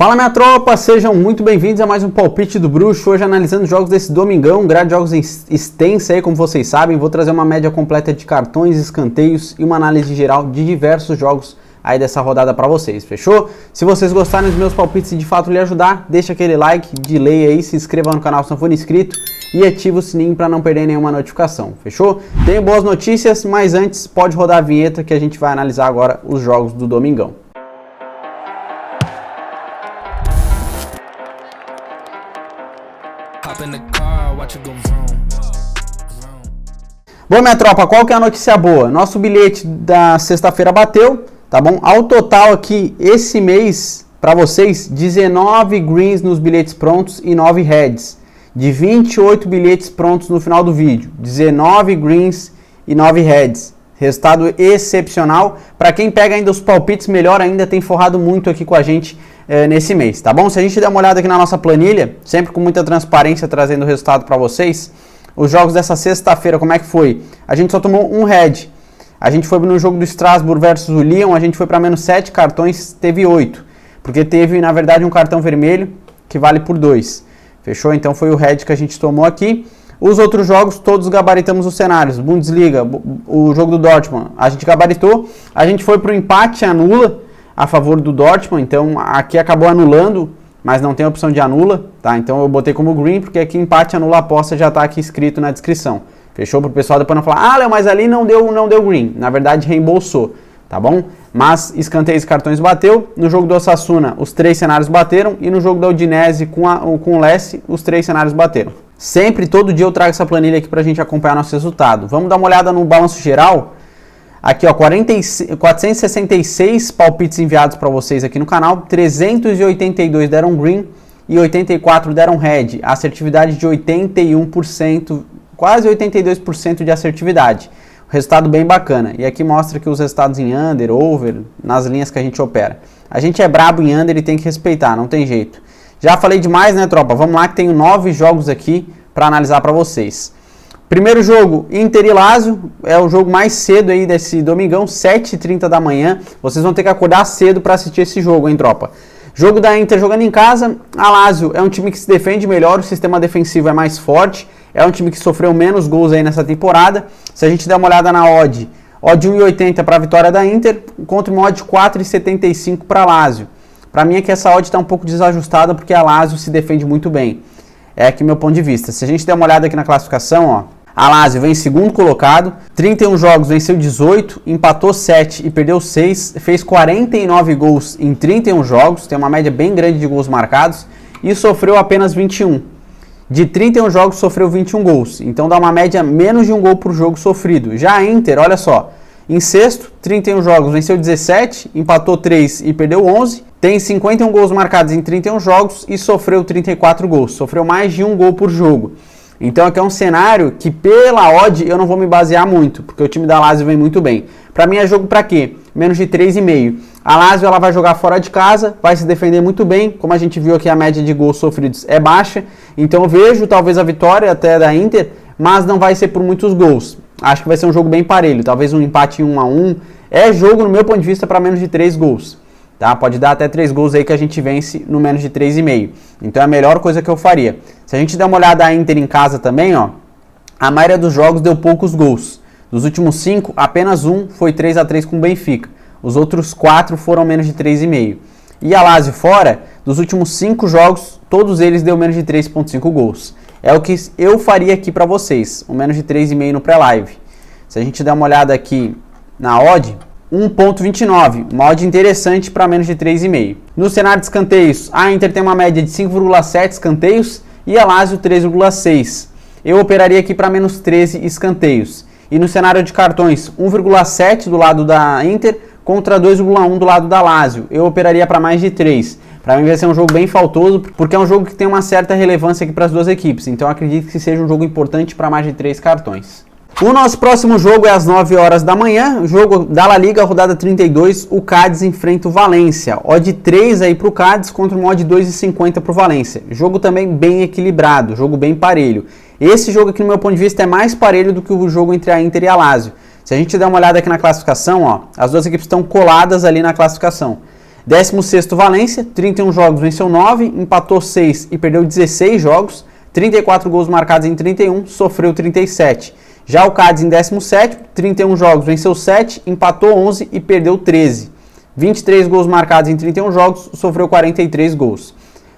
Fala minha tropa, sejam muito bem-vindos a mais um Palpite do Bruxo. Hoje analisando os jogos desse domingão, grade de jogos extensa aí, como vocês sabem. Vou trazer uma média completa de cartões, escanteios e uma análise geral de diversos jogos aí dessa rodada pra vocês, fechou? Se vocês gostarem dos meus palpites e de fato lhe ajudar, deixa aquele like de lei aí, se inscreva no canal se não for inscrito e ativa o sininho para não perder nenhuma notificação, fechou? Tenho boas notícias, mas antes pode rodar a vinheta que a gente vai analisar agora os jogos do domingão. Bom, minha tropa, qual que é a notícia boa? Nosso bilhete da sexta-feira bateu, tá bom? Ao total aqui, esse mês, para vocês, 19 greens nos bilhetes prontos e 9 reds. De 28 bilhetes prontos no final do vídeo, 19 greens e 9 reds. Resultado excepcional. Para quem pega ainda os palpites, melhor ainda, tem forrado muito aqui com a gente nesse mês, tá bom? Se a gente der uma olhada aqui na nossa planilha, sempre com muita transparência, trazendo o resultado para vocês, os jogos dessa sexta-feira, como é que foi? A gente só tomou um red. A gente foi no jogo do Strasbourg versus o Lyon, a gente foi para menos 7 cartões, teve 8. Porque teve, na verdade, um cartão vermelho que vale por 2. Fechou? Então foi o red que a gente tomou aqui. Os outros jogos, todos gabaritamos os cenários. Bundesliga, o jogo do Dortmund, a gente gabaritou. A gente foi para o empate e anula a favor do Dortmund, então aqui acabou anulando, mas não tem opção de anula, tá? Então eu botei como green, porque aqui empate anula a aposta já está aqui escrito na descrição. Fechou? Para o pessoal depois não falar, Léo, mas ali não deu green. Na verdade, reembolsou, tá bom? Mas escanteios e cartões bateu. No jogo do Osasuna, os 3 cenários bateram. E no jogo da Udinese com o Lecce, os 3 cenários bateram. Sempre, todo dia eu trago essa planilha aqui pra gente acompanhar nosso resultado. Vamos dar uma olhada no balanço geral. Aqui, ó, 466 palpites enviados para vocês aqui no canal. 382 deram green e 84 deram red. Assertividade de 81%, quase 82% de assertividade. Resultado bem bacana. E aqui mostra que os resultados em under, over, nas linhas que a gente opera. A gente é brabo em under e tem que respeitar, não tem jeito. Já falei demais, né, tropa? Vamos lá que tenho 9 jogos aqui para analisar para vocês. Primeiro jogo, Inter e Lazio, é o jogo mais cedo aí desse domingão, 7h30 da manhã. Vocês vão ter que acordar cedo para assistir esse jogo, hein, tropa? Jogo da Inter jogando em casa, a Lazio é um time que se defende melhor, o sistema defensivo é mais forte, é um time que sofreu menos gols aí nessa temporada. Se a gente der uma olhada na odd 1,80 para a vitória da Inter, contra uma odd 4,75 para a Lazio. Para mim é que essa odd está um pouco desajustada porque a Lazio se defende muito bem. É aqui meu ponto de vista. Se a gente der uma olhada aqui na classificação, ó, a Lazio vem em segundo colocado, 31 jogos, venceu 18, empatou 7 e perdeu 6, fez 49 gols em 31 jogos, tem uma média bem grande de gols marcados e sofreu apenas 21. De 31 jogos sofreu 21 gols, então dá uma média menos de um gol por jogo sofrido. Já a Inter, olha só, em sexto, 31 jogos, venceu 17, empatou 3 e perdeu 11, tem 51 gols marcados em 31 jogos e sofreu 34 gols, sofreu mais de um gol por jogo. Então aqui é um cenário que pela odd eu não vou me basear muito, porque o time da Lazio vem muito bem. Para mim é jogo para quê? Menos de 3,5. A Lazio ela vai jogar fora de casa, vai se defender muito bem, como a gente viu aqui a média de gols sofridos é baixa, então eu vejo talvez a vitória até da Inter, mas não vai ser por muitos gols. Acho que vai ser um jogo bem parelho, talvez um empate em 1-1. É jogo, no meu ponto de vista, para menos de 3 gols. Tá? Pode dar até 3 gols aí que a gente vence no menos de 3,5. Então é a melhor coisa que eu faria. Se a gente der uma olhada a Inter em casa também, ó, a maioria dos jogos deu poucos gols. Dos últimos 5, apenas um foi 3-3 com o Benfica. Os outros 4 foram menos de 3,5. E a Lazio fora, dos últimos 5 jogos, todos eles deu menos de 3,5 gols. É o que eu faria aqui para vocês, o menos de 3,5 no pré-live. Se a gente der uma olhada aqui na odd, 1,29, uma odd interessante para menos de 3,5. No cenário de escanteios, a Inter tem uma média de 5,7 escanteios e a Lazio 3,6. Eu operaria aqui para menos 13 escanteios. E no cenário de cartões, 1,7 do lado da Inter contra 2,1 do lado da Lazio. Eu operaria para mais de 3. Para mim vai ser um jogo bem faltoso, porque é um jogo que tem uma certa relevância aqui para as duas equipes. Então eu acredito que seja um jogo importante para mais de 3 cartões. O nosso próximo jogo é às 9 horas da manhã, jogo da La Liga, rodada 32, o Cádiz enfrenta o Valência. Odd 3 aí para o Cádiz contra uma odd 2,50 para o Valência. Jogo também bem equilibrado, jogo bem parelho. Esse jogo aqui, no meu ponto de vista, é mais parelho do que o jogo entre a Inter e a Lazio. Se a gente der uma olhada aqui na classificação, ó, as duas equipes estão coladas ali na classificação. 16º Valência, 31 jogos, venceu 9, empatou 6 e perdeu 16 jogos. 34 gols marcados em 31, sofreu 37. Já o Cádiz em 17º, 31 jogos, venceu 7, empatou 11 e perdeu 13. 23 gols marcados em 31 jogos, sofreu 43 gols.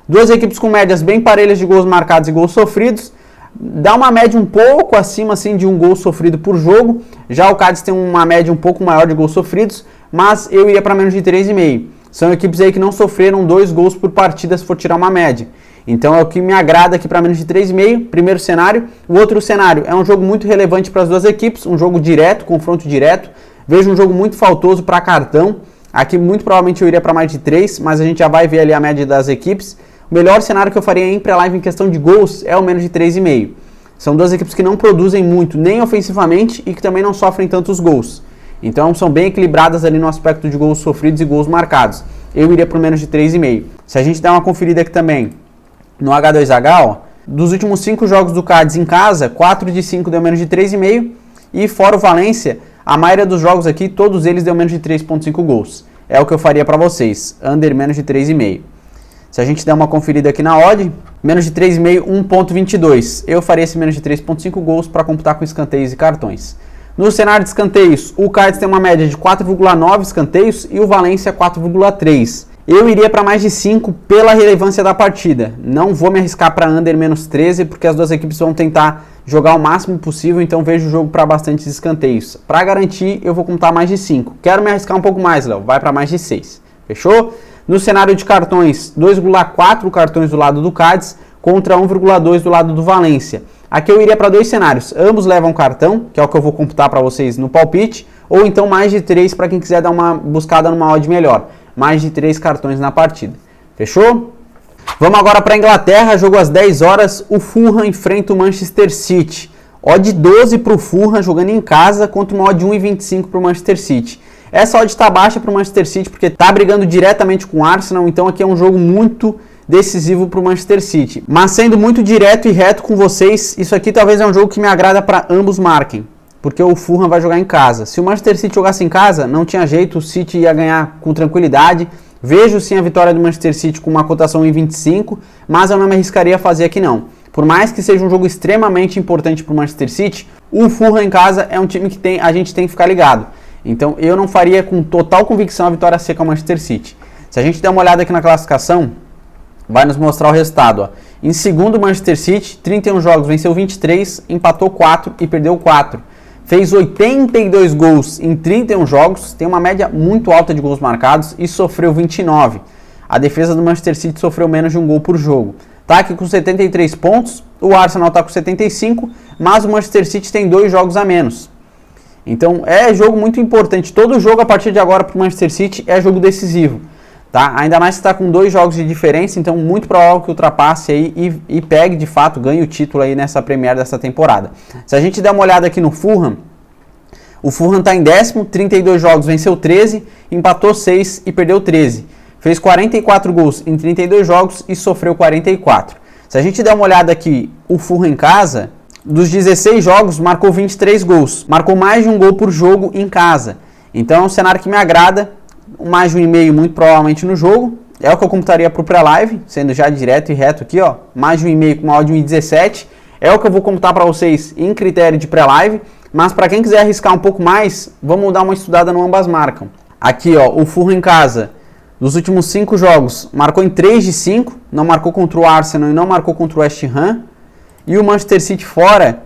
Duas equipes com médias bem parelhas de gols marcados e gols sofridos. Dá uma média um pouco acima assim, de um gol sofrido por jogo. Já o Cádiz tem uma média um pouco maior de gols sofridos, mas eu iria para menos de 3,5. São equipes aí que não sofreram 2 gols por partida se for tirar uma média. Então é o que me agrada aqui para menos de 3,5, primeiro cenário. O outro cenário é um jogo muito relevante para as duas equipes, um jogo direto, confronto direto. Vejo um jogo muito faltoso para cartão. Aqui muito provavelmente eu iria para mais de 3, mas a gente já vai ver ali a média das equipes. O melhor cenário que eu faria em pré-live em questão de gols é o menos de 3,5. São duas equipes que não produzem muito, nem ofensivamente, e que também não sofrem tantos gols. Então são bem equilibradas ali no aspecto de gols sofridos e gols marcados. Eu iria para menos de 3,5. Se a gente der uma conferida aqui também no H2H, ó, dos últimos 5 jogos do Cádiz em casa, 4 de 5 deu menos de 3,5. E fora o Valência, a maioria dos jogos aqui, todos eles deu menos de 3,5 gols. É o que eu faria para vocês, under menos de 3,5. Se a gente der uma conferida aqui na odd, menos de 3,5, 1,22. Eu faria esse menos de 3,5 gols para computar com escanteios e cartões. No cenário de escanteios, o Cádiz tem uma média de 4,9 escanteios e o Valência 4,3. Eu iria para mais de 5 pela relevância da partida. Não vou me arriscar para under menos 13, porque as duas equipes vão tentar jogar o máximo possível, então vejo o jogo para bastantes escanteios. Para garantir, eu vou contar mais de 5. Quero me arriscar um pouco mais, Léo. Vai para mais de 6. Fechou? No cenário de cartões, 2,4 cartões do lado do Cádiz contra 1,2 do lado do Valência. Aqui eu iria para 2 cenários. Ambos levam cartão, que é o que eu vou computar para vocês no palpite, ou então mais de 3 para quem quiser dar uma buscada numa odd melhor. Mais de 3 cartões na partida. Fechou? Vamos agora para a Inglaterra, jogo às 10 horas, o Fulham enfrenta o Manchester City. Odd 12 para o Fulham jogando em casa contra uma odd 1,25 para o Manchester City. Essa odd está baixa para o Manchester City porque está brigando diretamente com o Arsenal, então aqui é um jogo muito decisivo para o Manchester City. Mas sendo muito direto e reto com vocês, isso aqui talvez é um jogo que me agrada para ambos marquem. Porque o Fulham vai jogar em casa. Se o Manchester City jogasse em casa, não tinha jeito, o City ia ganhar com tranquilidade. Vejo sim a vitória do Manchester City com uma cotação em 25, mas eu não me arriscaria a fazer aqui não. Por mais que seja um jogo extremamente importante para o Manchester City, o Fulham em casa é um time que a gente tem que ficar ligado. Então eu não faria com total convicção a vitória seca ao Manchester City. Se a gente der uma olhada aqui na classificação, vai nos mostrar o resultado. Ó. Em segundo, o Manchester City, 31 jogos, venceu 23, empatou 4 e perdeu 4. Fez 82 gols em 31 jogos, tem uma média muito alta de gols marcados e sofreu 29. A defesa do Manchester City sofreu menos de um gol por jogo. Está aqui com 73 pontos, o Arsenal está com 75, mas o Manchester City tem 2 jogos a menos. Então é jogo muito importante. Todo jogo a partir de agora para o Manchester City é jogo decisivo. Tá? Ainda mais que está com 2 jogos de diferença, então muito provável que ultrapasse aí e pegue de fato, ganhe o título aí nessa Premier dessa temporada. Se a gente der uma olhada aqui no Fulham, o Fulham está em 10º, 32 jogos, venceu 13, empatou 6 e perdeu 13. Fez 44 gols em 32 jogos e sofreu 44. Se a gente der uma olhada aqui, o Fulham em casa, dos 16 jogos, marcou 23 gols. Marcou mais de um gol por jogo em casa. Então é um cenário que me agrada. Mais de 1,5 muito provavelmente no jogo. É o que eu computaria para o pré-live, sendo já direto e reto aqui, ó. Mais de 1,5 com uma odd de 1,17. É o que eu vou computar para vocês em critério de pré-live. Mas para quem quiser arriscar um pouco mais, vamos dar uma estudada no ambas marcam. Aqui, ó, o Fulham em casa, dos últimos 5 jogos, marcou em 3 de 5. Não marcou contra o Arsenal e não marcou contra o West Ham. E o Manchester City fora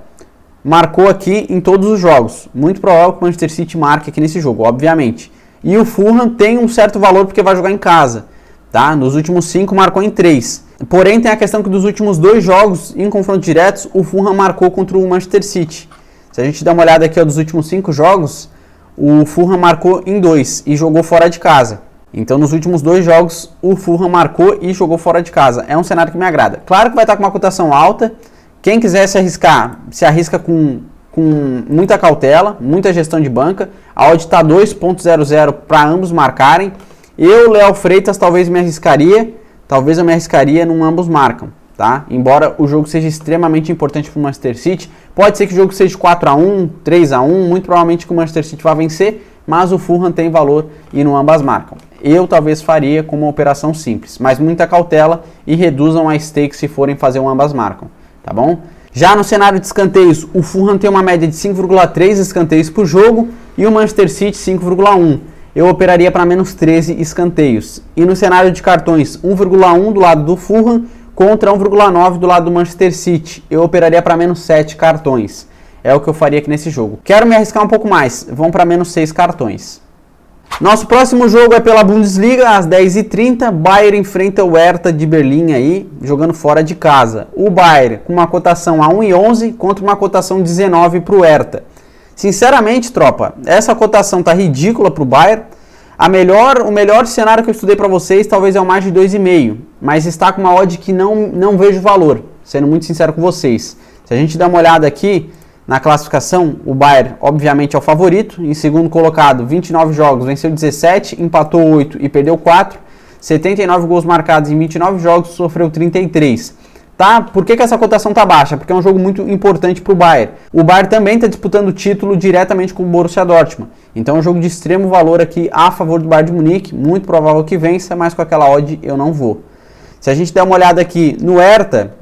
marcou aqui em todos os jogos. Muito provável que o Manchester City marque aqui nesse jogo, obviamente. E o Fulham tem um certo valor porque vai jogar em casa, tá? Nos últimos 5 marcou em 3. Porém tem a questão que dos últimos 2 jogos em confrontos diretos, o Fulham marcou contra o Manchester City. Se a gente der uma olhada aqui ó, dos últimos 5 jogos, o Fulham marcou em 2 e jogou fora de casa. Então nos últimos 2 jogos o Fulham marcou e jogou fora de casa. É um cenário que me agrada. Claro que vai estar com uma cotação alta. Quem quiser se arriscar, se arrisca com muita cautela, muita gestão de banca. A odd está 2.00 para ambos marcarem. Eu, Léo Freitas, talvez eu me arriscaria num ambos marcam, tá? Embora o jogo seja extremamente importante para o Manchester City. Pode ser que o jogo seja 4-1, 3-1, muito provavelmente que o Manchester City vai vencer, mas o Fulham tem valor e no ambas marcam. eu talvez faria como uma operação simples, mas muita cautela e reduzam a stake se forem fazer um ambas marcam, tá bom? Já no cenário de escanteios, o Fulham tem uma média de 5,3 escanteios por jogo e o Manchester City 5,1. Eu operaria para menos 13 escanteios. E no cenário de cartões, 1,1 do lado do Fulham contra 1,9 do lado do Manchester City. Eu operaria para menos 7 cartões. É o que eu faria aqui nesse jogo. Quero me arriscar um pouco mais, vão para menos 6 cartões. Nosso próximo jogo é pela Bundesliga, às 10h30, Bayern enfrenta o Hertha de Berlim aí, jogando fora de casa. O Bayern com uma cotação a 1,11 contra uma cotação 19 para o Hertha. Sinceramente, tropa, essa cotação tá ridícula para o Bayern. O melhor cenário que eu estudei para vocês talvez é o mais de 2,5, mas está com uma odd que não vejo valor, sendo muito sincero com vocês. Se a gente der uma olhada aqui, na classificação, o Bayern, obviamente, é o favorito. Em segundo colocado, 29 jogos, venceu 17, empatou 8 e perdeu 4. 79 gols marcados em 29 jogos, sofreu 33. Tá? Por que essa cotação tá baixa? Porque é um jogo muito importante para o Bayern. O Bayern também está disputando o título diretamente com o Borussia Dortmund. Então é um jogo de extremo valor aqui a favor do Bayern de Munique. Muito provável que vença, mas com aquela odd eu não vou. Se a gente der uma olhada aqui no Hertha,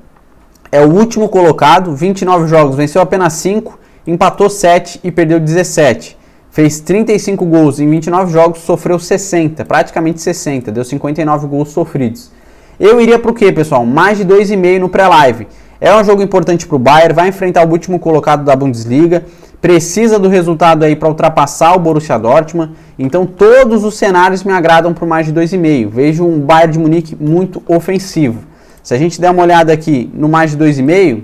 é o último colocado, 29 jogos, venceu apenas 5, empatou 7 e perdeu 17. Fez 35 gols em 29 jogos, sofreu 60, praticamente 60, deu 59 gols sofridos. Eu iria para o quê, pessoal? Mais de 2,5 no pré-live. É um jogo importante para o Bayern, vai enfrentar o último colocado da Bundesliga, precisa do resultado aí para ultrapassar o Borussia Dortmund, então todos os cenários me agradam por mais de 2,5. Vejo um Bayern de Munique muito ofensivo. Se a gente der uma olhada aqui no mais de 2,5,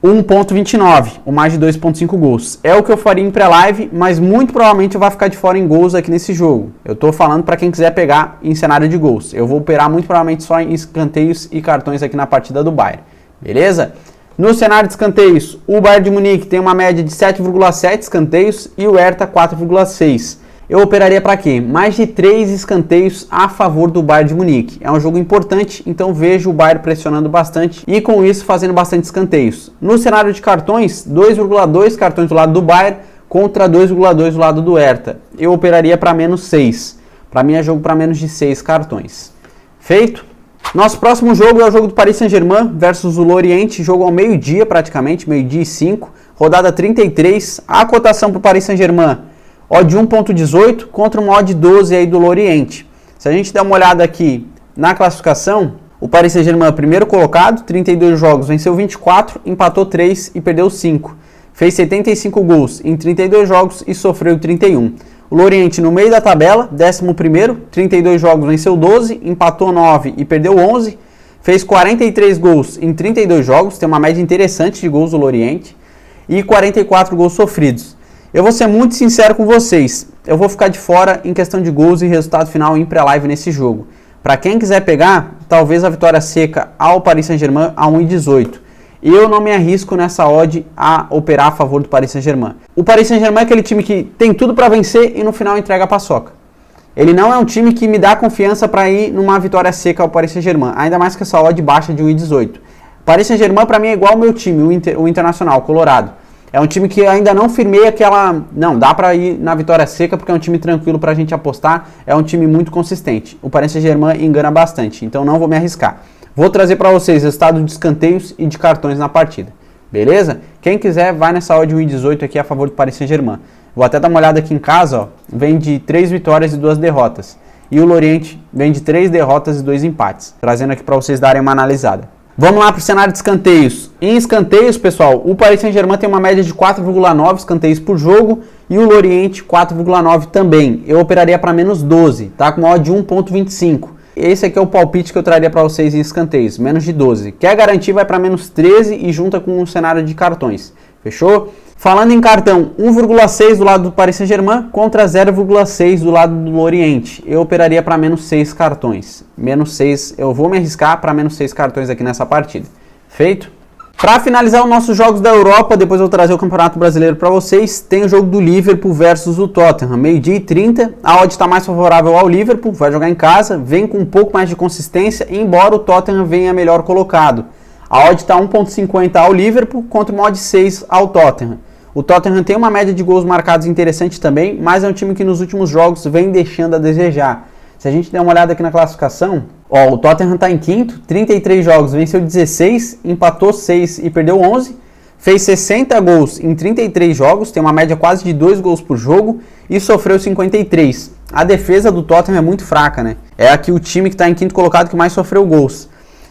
1,29, o mais de 2,5 gols. É o que eu faria em pré-live, mas muito provavelmente eu vou ficar de fora em gols aqui nesse jogo. Eu estou falando para quem quiser pegar em cenário de gols. Eu vou operar muito provavelmente só em escanteios e cartões aqui na partida do Bayern. Beleza? No cenário de escanteios, o Bayern de Munique tem uma média de 7,7 escanteios e o Hertha 4,6. Eu operaria para quê? Mais de 3 escanteios a favor do Bayern de Munique. É um jogo importante, então vejo o Bayern pressionando bastante e com isso fazendo bastante escanteios. No cenário de cartões, 2,2 cartões do lado do Bayern contra 2,2 do lado do Hertha. Eu operaria para menos 6. Para mim é jogo para menos de 6 cartões. Feito? Nosso próximo jogo é o jogo do Paris Saint-Germain versus o Lorient, jogo ao meio-dia praticamente, meio-dia e 5, rodada 33, a cotação para o Paris Saint-Germain, odd 1,18 contra uma odd 12 aí do Lorient. Se a gente der uma olhada aqui na classificação, o Paris Saint-Germain primeiro colocado, 32 jogos, venceu 24, empatou 3 e perdeu 5. Fez 75 gols em 32 jogos e sofreu 31. O Lorient no meio da tabela, 11º, 32 jogos, venceu 12, empatou 9 e perdeu 11. Fez 43 gols em 32 jogos, tem uma média interessante de gols do Lorient, e 44 gols sofridos. Eu vou ser muito sincero com vocês, eu vou ficar de fora em questão de gols e resultado final em pré-live nesse jogo. Para quem quiser pegar, talvez a vitória seca ao Paris Saint-Germain a 1,18. Eu não me arrisco nessa odd a operar a favor do Paris Saint-Germain. O Paris Saint-Germain é aquele time que tem tudo para vencer e no final entrega a paçoca. Ele não é um time que me dá confiança para ir numa vitória seca ao Paris Saint-Germain, ainda mais que essa odd baixa de 1,18. O Paris Saint-Germain para mim é igual ao meu time, o Internacional, Colorado. É um time que ainda não firmei aquela... Não, dá para ir na vitória seca porque é um time tranquilo para a gente apostar, é um time muito consistente. O Paris Saint-Germain engana bastante, então não vou me arriscar. Vou trazer para vocês resultado de escanteios e de cartões na partida. Beleza? Quem quiser, vai nessa odd 1,18 aqui a favor do Paris Saint-Germain. Vou até dar uma olhada aqui em casa, ó. Vem de 3 vitórias e 2 derrotas. E o Lorient vem de 3 derrotas e 2 empates. Trazendo aqui para vocês darem uma analisada. Vamos lá para o cenário de escanteios. Em escanteios, pessoal, o Paris Saint-Germain tem uma média de 4,9 escanteios por jogo e o Lorient 4,9 também. Eu operaria para menos 12, tá? Com uma odd de 1,25. Esse aqui é o palpite que eu traria para vocês em escanteios, menos de 12. Quer garantir, vai para menos 13 e junta com um cenário de cartões. Fechou? Falando em cartão, 1,6 do lado do Paris Saint-Germain contra 0,6 do lado do Lorient. Eu operaria para menos 6 cartões. Menos 6, eu vou me arriscar para menos 6 cartões aqui nessa partida. Feito? Para finalizar os nossos jogos da Europa, depois eu vou trazer o Campeonato Brasileiro para vocês, tem o jogo do Liverpool versus o Tottenham, meio-dia e 30, a odd está mais favorável ao Liverpool, vai jogar em casa, vem com um pouco mais de consistência, embora o Tottenham venha melhor colocado. A odd está 1,50 ao Liverpool contra uma odd 6 ao Tottenham. O Tottenham tem uma média de gols marcados interessante também, mas é um time que nos últimos jogos vem deixando a desejar. Se a gente der uma olhada aqui na classificação, ó, o Tottenham está em quinto, 33 jogos, venceu 16, empatou 6 e perdeu 11, fez 60 gols em 33 jogos, tem uma média quase de 2 gols por jogo e sofreu 53. A defesa do Tottenham é muito fraca, né? É aqui o time que está em quinto colocado que mais sofreu gols.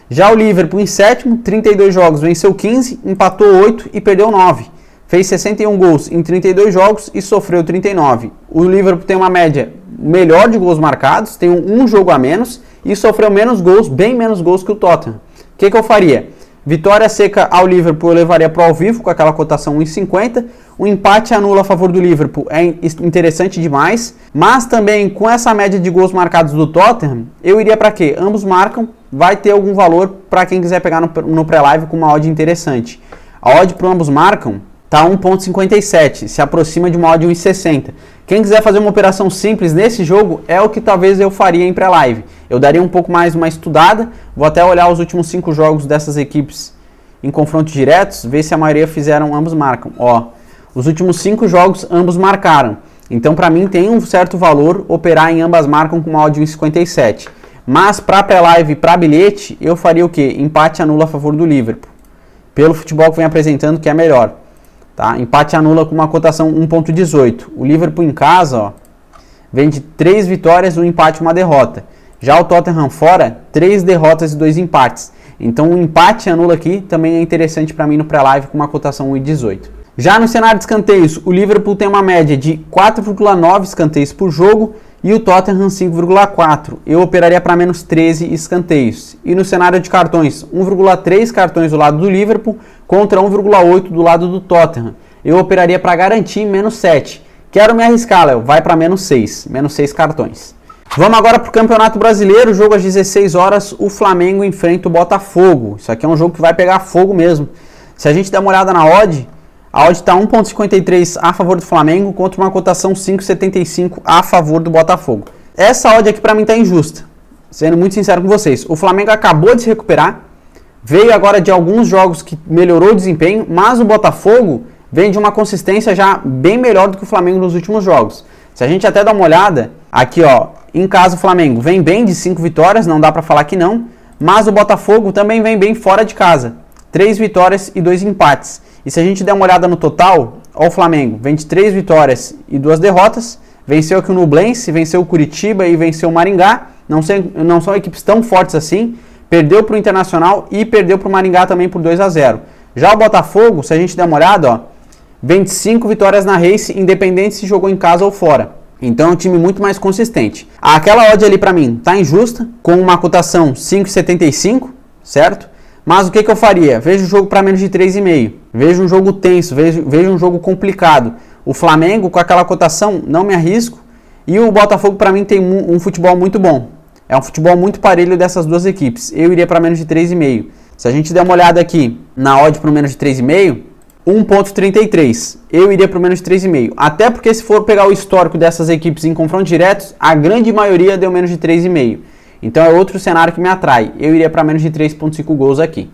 Já o Liverpool em sétimo, 32 jogos, venceu 15, empatou 8 e perdeu 9. Fez 61 gols em 32 jogos e sofreu 39. O Liverpool tem uma média melhor de gols marcados, tem um jogo a menos e sofreu menos gols, bem menos gols que o Tottenham. O que eu faria? Vitória seca ao Liverpool eu levaria para o ao vivo com aquela cotação 1,50. O empate anula a favor do Liverpool é interessante demais, mas também com essa média de gols marcados do Tottenham, eu iria para quê? Ambos marcam, vai ter algum valor para quem quiser pegar no pré-live com uma odd interessante. A odd para ambos marcam está 1,57, se aproxima de uma odd 1,60. Quem quiser fazer uma operação simples nesse jogo é o que talvez eu faria em pré-live. Eu daria um pouco mais uma estudada, vou até olhar os últimos 5 jogos dessas equipes em confrontos diretos, ver se a maioria fizeram ambos marcam. Ó, os últimos 5 jogos ambos marcaram. Então para mim tem um certo valor operar em ambas marcam com uma odd 1,57. Mas para pré-live e para bilhete, eu faria o quê? Empate anula a favor do Liverpool. Pelo futebol que vem apresentando, que é melhor. Tá? Empate anula com uma cotação 1,18. O Liverpool em casa, ó, vem de 3 vitórias, 1 empate e 1 derrota. Já o Tottenham fora, 3 derrotas e 2 empates. Então o empate anula aqui também é interessante para mim no pré-live com uma cotação 1,18. Já no cenário de escanteios, o Liverpool tem uma média de 4,9 escanteios por jogo e o Tottenham 5,4. Eu operaria para menos 13 escanteios. E no cenário de cartões, 1,3 cartões do lado do Liverpool contra 1,8 do lado do Tottenham. Eu operaria para garantir menos 7. Quero me arriscar, Léo, vai para menos 6 cartões. Vamos agora para o Campeonato Brasileiro, jogo às 16 horas, o Flamengo enfrenta o Botafogo. Isso aqui é um jogo que vai pegar fogo mesmo. Se a gente der uma olhada na odd, a odd está 1,53 a favor do Flamengo contra uma cotação 5,75 a favor do Botafogo. Essa odd aqui para mim está injusta, sendo muito sincero com vocês. O Flamengo acabou de se recuperar, veio agora de alguns jogos que melhorou o desempenho, mas o Botafogo vem de uma consistência já bem melhor do que o Flamengo nos últimos jogos. Se a gente até dá uma olhada, aqui ó, em casa o Flamengo vem bem de 5 vitórias, não dá para falar que não, mas o Botafogo também vem bem fora de casa, 3 vitórias e 2 empates. E se a gente der uma olhada no total, ó, o Flamengo vem de 3 vitórias e 2 derrotas, venceu aqui o Nublense, venceu o Curitiba e venceu o Maringá, não são equipes tão fortes assim, perdeu para o Internacional e perdeu para o Maringá também por 2-0. Já o Botafogo, se a gente der uma olhada, ó, vem de 5 vitórias na Race, independente se jogou em casa ou fora. Então é um time muito mais consistente. Aquela odd ali para mim tá injusta, com uma cotação 5,75, certo? Mas o que eu faria? Vejo o jogo para menos de 3,5. Vejo um jogo tenso, vejo um jogo complicado. O Flamengo com aquela cotação, não me arrisco. E o Botafogo para mim tem um futebol muito bom. É um futebol muito parelho dessas duas equipes. Eu iria para menos de 3,5. Se a gente der uma olhada aqui na odd para menos de 3,5, 1,33. Eu iria para menos de 3,5. Até porque se for pegar o histórico dessas equipes em confrontos diretos, a grande maioria deu menos de 3,5. Então é outro cenário que me atrai. Eu iria para menos de 3,5 gols aqui.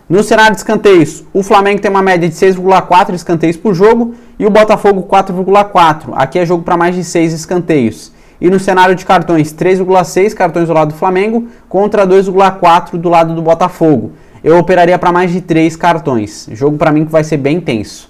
No cenário de escanteios, o Flamengo tem uma média de 6,4 escanteios por jogo e o Botafogo 4,4. Aqui é jogo para mais de 6 escanteios. E no cenário de cartões, 3,6 cartões do lado do Flamengo contra 2,4 do lado do Botafogo. Eu operaria para mais de 3 cartões. Jogo para mim que vai ser bem tenso.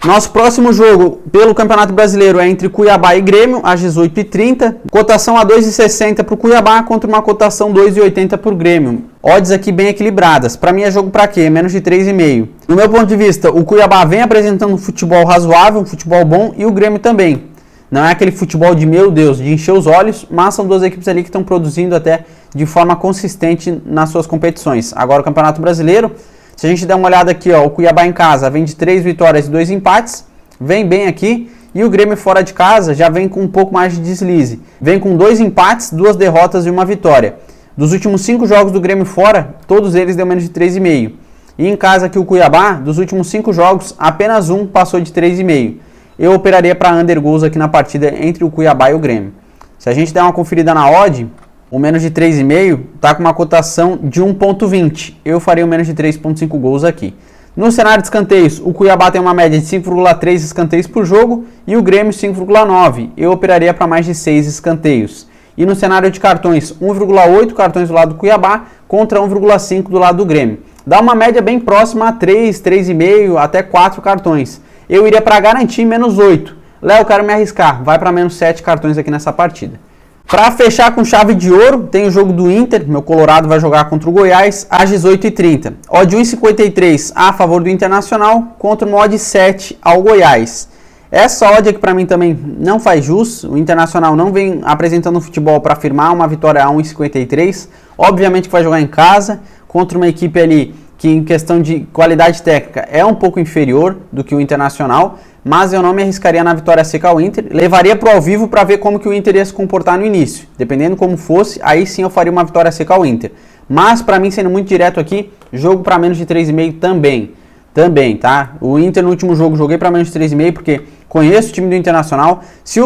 Nosso próximo jogo pelo Campeonato Brasileiro é entre Cuiabá e Grêmio, às 18h30. Cotação a 2,60 para o Cuiabá contra uma cotação 2,80 para o Grêmio. Odds aqui bem equilibradas. Para mim é jogo para quê? Menos de 3,5. No meu ponto de vista, o Cuiabá vem apresentando um futebol razoável, um futebol bom, e o Grêmio também. Não é aquele futebol de, meu Deus, de encher os olhos, mas são duas equipes ali que estão produzindo até de forma consistente nas suas competições. Agora o Campeonato Brasileiro, se a gente der uma olhada aqui, ó, o Cuiabá em casa vem de 3 vitórias e 2 empates, vem bem aqui, e o Grêmio fora de casa já vem com um pouco mais de deslize. Vem com 2 empates, 2 derrotas e 1 vitória. Dos últimos 5 jogos do Grêmio fora, todos eles deu menos de 3,5. E em casa aqui o Cuiabá, dos últimos 5 jogos, apenas um passou de 3,5. Eu operaria para under goals aqui na partida entre o Cuiabá e o Grêmio. Se a gente der uma conferida na odd, o menos de 3,5 está com uma cotação de 1,20. Eu faria o menos de 3,5 gols aqui. No cenário de escanteios, o Cuiabá tem uma média de 5,3 escanteios por jogo e o Grêmio 5,9. Eu operaria para mais de 6 escanteios. E no cenário de cartões, 1,8 cartões do lado do Cuiabá contra 1,5 do lado do Grêmio. Dá uma média bem próxima a 3, 3,5 até 4 cartões. Eu iria para garantir menos 8. Léo, quero me arriscar. Vai para menos 7 cartões aqui nessa partida. Para fechar com chave de ouro, tem o jogo do Inter. Meu Colorado vai jogar contra o Goiás às 18h30. Odd 1,53 a favor do Internacional contra uma odd 7 ao Goiás. Essa odd aqui para mim também não faz jus. O Internacional não vem apresentando futebol para firmar uma vitória a 1,53. Obviamente que vai jogar em casa contra uma equipe ali que em questão de qualidade técnica é um pouco inferior do que o Internacional, mas eu não me arriscaria na vitória seca ao Inter. Levaria para o ao vivo para ver como que o Inter ia se comportar no início. Dependendo como fosse, aí sim eu faria uma vitória seca ao Inter. Mas para mim, sendo muito direto aqui, jogo para menos de 3,5 também, tá? O Inter no último jogo joguei para menos de 3,5 porque conheço o time do Internacional. Se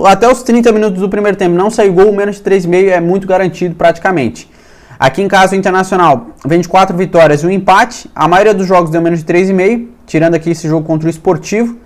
até os 30 minutos do primeiro tempo não sair gol, menos de 3,5 é muito garantido praticamente. Aqui em casa o Internacional vem de 4 vitórias e um empate. A maioria dos jogos deu menos de 3,5, tirando aqui esse jogo contra o Esportivo.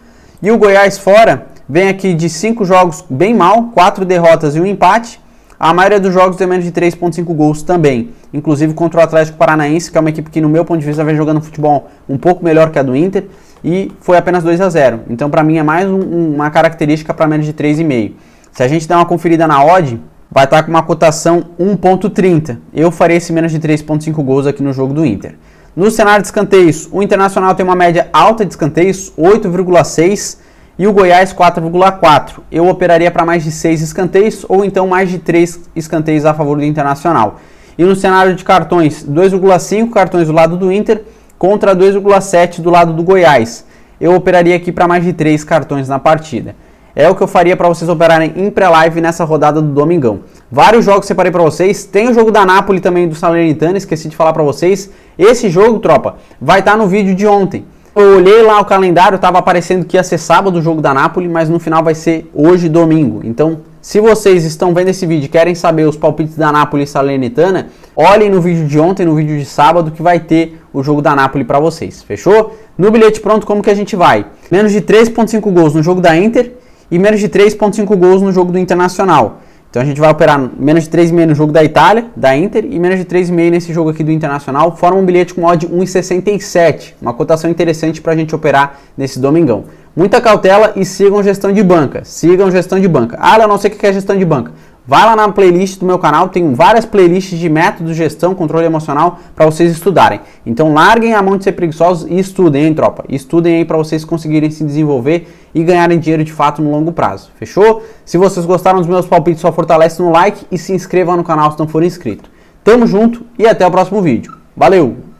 E o Goiás fora vem aqui de 5 jogos bem mal, 4 derrotas e um empate. A maioria dos jogos deu menos de 3,5 gols também. Inclusive contra o Atlético Paranaense, que é uma equipe que no meu ponto de vista vem jogando futebol um pouco melhor que a do Inter. E foi apenas 2-0. Então para mim é mais uma característica para menos de 3,5. Se a gente der uma conferida na odd, vai estar com uma cotação 1,30. Eu farei esse menos de 3,5 gols aqui no jogo do Inter. No cenário de escanteios, o Internacional tem uma média alta de escanteios, 8,6, e o Goiás 4,4. Eu operaria para mais de 6 escanteios, ou então mais de 3 escanteios a favor do Internacional. E no cenário de cartões, 2,5 cartões do lado do Inter, contra 2,7 do lado do Goiás. Eu operaria aqui para mais de 3 cartões na partida. É o que eu faria para vocês operarem em pré-live nessa rodada do domingão. Vários jogos separei para vocês. Tem o jogo da Napoli também do Salernitana, esqueci de falar para vocês. Esse jogo, tropa, vai estar no vídeo de ontem. Eu olhei lá o calendário, estava aparecendo que ia ser sábado o jogo da Napoli, mas no final vai ser hoje, domingo. Então, se vocês estão vendo esse vídeo e querem saber os palpites da Napoli e Salernitana, olhem no vídeo de ontem, no vídeo de sábado, que vai ter o jogo da Napoli para vocês. Fechou? No bilhete pronto, como que a gente vai? Menos de 3,5 gols no jogo da Inter e menos de 3,5 gols no jogo do Internacional. Então a gente vai operar menos de 3,5 no jogo da Itália, da Inter, e menos de 3,5 nesse jogo aqui do Internacional. Forma um bilhete com odd 1,67. Uma cotação interessante para a gente operar nesse domingão. Muita cautela e sigam gestão de banca. Sigam gestão de banca. Ah, eu não sei o que é gestão de banca. Vai lá na playlist do meu canal, tem várias playlists de métodos de gestão, controle emocional para vocês estudarem. Então larguem a mão de ser preguiçosos e estudem, hein, tropa? Estudem aí para vocês conseguirem se desenvolver e ganharem dinheiro de fato no longo prazo. Fechou? Se vocês gostaram dos meus palpites, só fortalece no like e se inscreva no canal se não for inscrito. Tamo junto e até o próximo vídeo. Valeu!